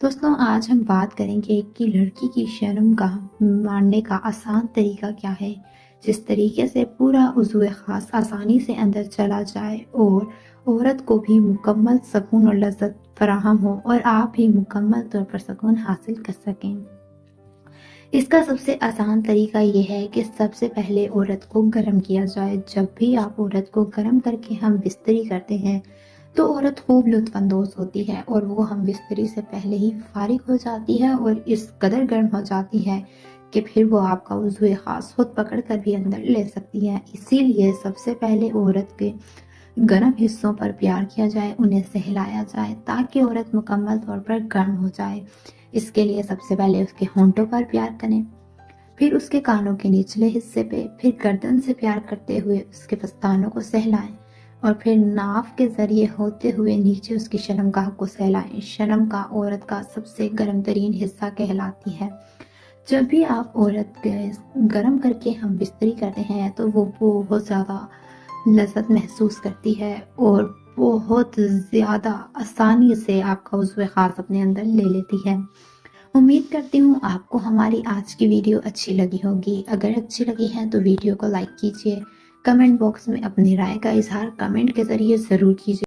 دوستوں آج ہم بات کریں گے کہ لڑکی کی شرمگاہ ماننے کا آسان طریقہ کیا ہے، جس طریقے سے پورا عضو خاص آسانی سے اندر چلا جائے اور عورت کو بھی مکمل سکون اور لذت فراہم ہو اور آپ بھی مکمل طور پر سکون حاصل کر سکیں۔ اس کا سب سے آسان طریقہ یہ ہے کہ سب سے پہلے عورت کو گرم کیا جائے۔ جب بھی آپ عورت کو گرم کر کے ہم بستری کرتے ہیں تو عورت خوب لطف اندوز ہوتی ہے اور وہ ہم بستری سے پہلے ہی فارغ ہو جاتی ہے اور اس قدر گرم ہو جاتی ہے کہ پھر وہ آپ کا عضو خاص خود پکڑ کر بھی اندر لے سکتی ہے۔ اسی لیے سب سے پہلے عورت کے گرم حصوں پر پیار کیا جائے، انہیں سہلایا جائے تاکہ عورت مکمل طور پر گرم ہو جائے۔ اس کے لیے سب سے پہلے اس کے ہونٹوں پر پیار کریں، پھر اس کے کانوں کے نچلے حصے پہ، پھر گردن سے پیار کرتے ہوئے اس کے پستانوں کو سہلائیں اور پھر ناف کے ذریعے ہوتے ہوئے نیچے اس کی شرمگاہ کو سہلائیں۔ شرمگاہ عورت کا سب سے گرم ترین حصہ کہلاتی ہے۔ جب بھی آپ عورت کے گرم کر کے ہم بستری کرتے ہیں تو وہ بہت زیادہ لذت محسوس کرتی ہے اور بہت زیادہ آسانی سے آپ کا عضو خاص اپنے اندر لے لیتی ہے۔ امید کرتی ہوں آپ کو ہماری آج کی ویڈیو اچھی لگی ہوگی۔ اگر اچھی لگی ہے تو ویڈیو کو لائک کیجیے، کمنٹ باکس میں اپنی رائے کا اظہار کمنٹ کے ذریعے ضرور کیجیے۔